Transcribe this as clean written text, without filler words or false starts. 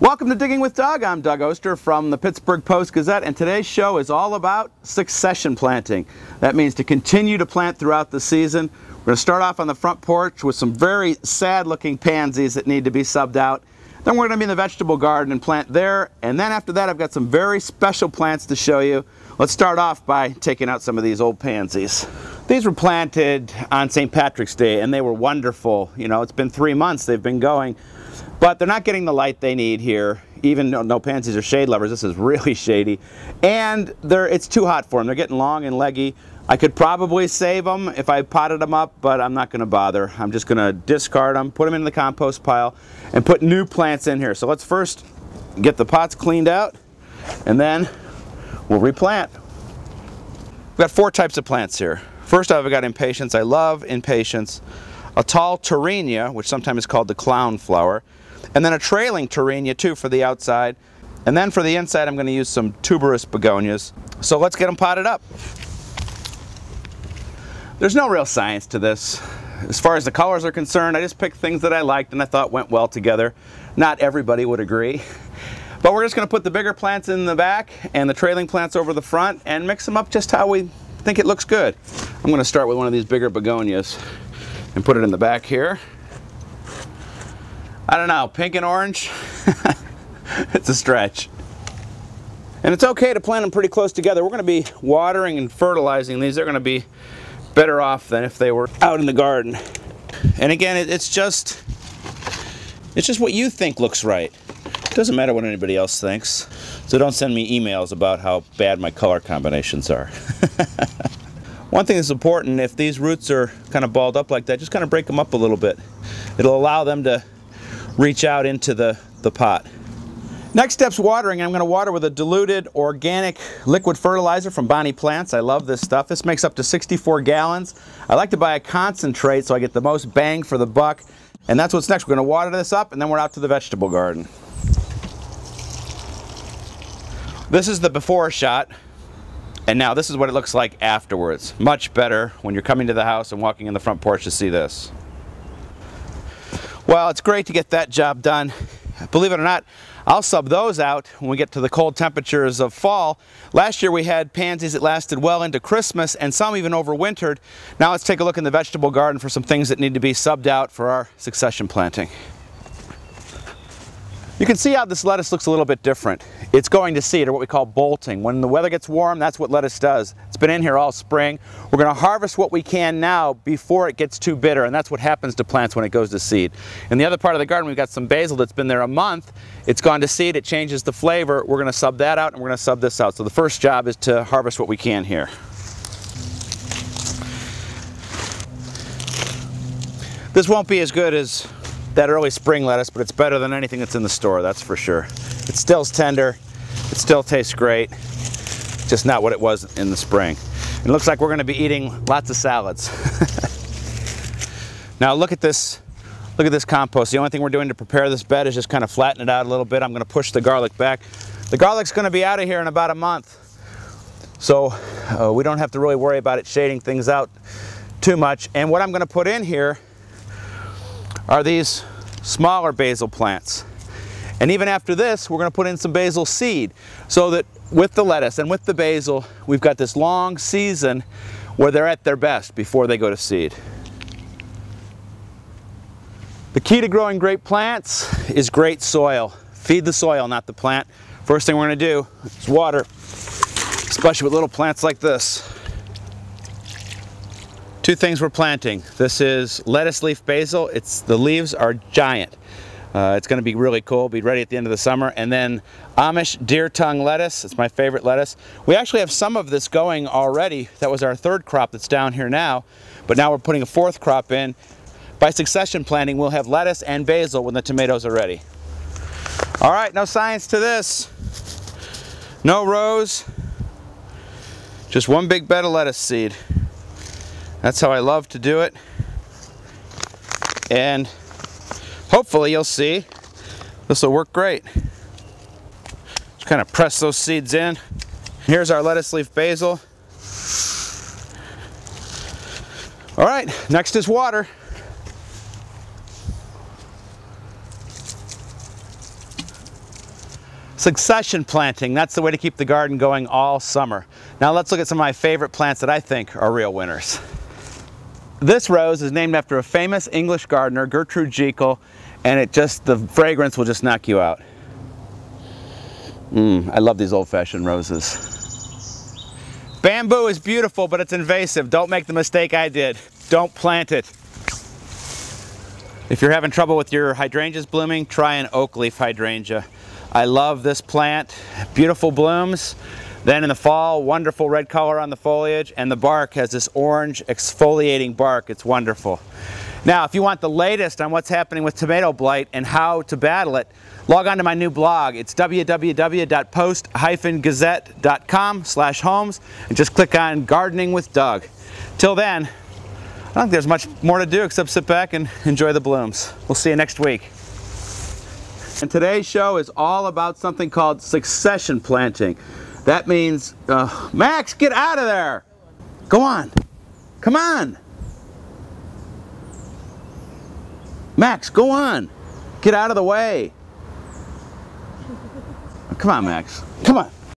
Welcome to Digging with Doug. I'm Doug Oster from the Pittsburgh Post-Gazette, and today's show is all about succession planting. That means to continue to plant throughout the season. We're going to start off on the front porch with some very sad-looking pansies that need to be subbed out. Then we're going to be in the vegetable garden and plant there, and then after that I've got some very special plants to show you. Let's start off by taking out some of these old pansies. These were planted on St. Patrick's Day, and they were wonderful. You know, it's been 3 months they've been going. But they're not getting the light they need here. Even though no pansies are shade lovers, this is really shady. And it's too hot for them. They're getting long and leggy. I could probably save them if I potted them up, but I'm not going to bother. I'm just going to discard them, put them in the compost pile, and put new plants in here. So let's first get the pots cleaned out, and then we'll replant. We've got 4 types of plants here. First off, I've got impatiens. I love impatiens. A tall Torenia, which sometimes is called the clown flower, and then a trailing Torenia too for the outside. And then for the inside I'm going to use some tuberous begonias. So let's get them potted up. There's no real science to this. As far as the colors are concerned, I just picked things that I liked and I thought went well together. Not everybody would agree. But we're just going to put the bigger plants in the back and the trailing plants over the front and mix them up just how we think it looks good. I'm going to start with one of these bigger begonias and put it in the back here. I don't know, pink and orange, it's a stretch. And it's okay to plant them pretty close together. We're going to be watering and fertilizing these. They're going to be better off than if they were out in the garden. And again, it's just what you think looks right. It doesn't matter what anybody else thinks. So don't send me emails about how bad my color combinations are. One thing that's important, if these roots are kind of balled up like that, just kind of break them up a little bit. It'll allow them to reach out into the pot. Next step's watering. I'm going to water with a diluted organic liquid fertilizer from Bonnie Plants. I love this stuff. This makes up to 64 gallons. I like to buy a concentrate so I get the most bang for the buck. And that's what's next. We're going to water this up and then we're out to the vegetable garden. This is the before shot. And now this is what it looks like afterwards. Much better when you're coming to the house and walking in the front porch to see this. Well, it's great to get that job done. Believe it or not, I'll sub those out when we get to the cold temperatures of fall. Last year we had pansies that lasted well into Christmas and some even overwintered. Now let's take a look in the vegetable garden for some things that need to be subbed out for our succession planting. You can see how this lettuce looks a little bit different. It's going to seed, or what we call bolting. When the weather gets warm, that's what lettuce does. It's been in here all spring. We're going to harvest what we can now before it gets too bitter, and that's what happens to plants when it goes to seed. In the other part of the garden, we've got some basil that's been there a month. It's gone to seed, it changes the flavor. We're going to sub that out, and we're going to sub this out. So the first job is to harvest what we can here. This won't be as good as that early spring lettuce, but it's better than anything that's in the store, that's for sure. It still's tender, it still tastes great, just not what it was in the spring. And it looks like we're going to be eating lots of salads. Now look at this compost. The only thing we're doing to prepare this bed is just kind of flatten it out a little bit. I'm going to push the garlic back. The garlic's going to be out of here in about a month, so we don't have to really worry about it shading things out too much. And what I'm going to put in here are these smaller basil plants. And even after this, we're going to put in some basil seed so that with the lettuce and with the basil, we've got this long season where they're at their best before they go to seed. The key to growing great plants is great soil. Feed the soil, not the plant. First thing we're going to do is water, especially with little plants like this. 2 things we're planting. This is lettuce leaf basil. The leaves are giant. It's going to be really cool, be ready at the end of the summer. And then Amish deer tongue lettuce. It's my favorite lettuce. We actually have some of this going already. That was our 3rd crop that's down here now. But now we're putting a 4th crop in. By succession planting, we'll have lettuce and basil when the tomatoes are ready. All right, no science to this. No rows. Just one big bed of lettuce seed. That's how I love to do it. And hopefully you'll see this will work great. Just kind of press those seeds in. Here's our lettuce leaf basil. All right, next is water. Succession planting, that's the way to keep the garden going all summer. Now let's look at some of my favorite plants that I think are real winners. This rose is named after a famous English gardener, Gertrude Jekyll, and the fragrance will just knock you out. I love these old-fashioned roses. Bamboo is beautiful, but it's invasive. Don't make the mistake I did. Don't plant it. If you're having trouble with your hydrangeas blooming, try an oak leaf hydrangea. I love this plant. Beautiful blooms. Then in the fall, wonderful red color on the foliage, and the bark has this orange exfoliating bark. It's wonderful. Now, if you want the latest on what's happening with tomato blight and how to battle it, log on to my new blog. It's www.post-gazette.com/homes, and just click on Gardening with Doug. Till then, I don't think there's much more to do except sit back and enjoy the blooms. We'll see you next week. And today's show is all about something called succession planting. That means, Max, get out of there! Go on! Come on! Max, go on! Get out of the way! Come on, Max. Come on!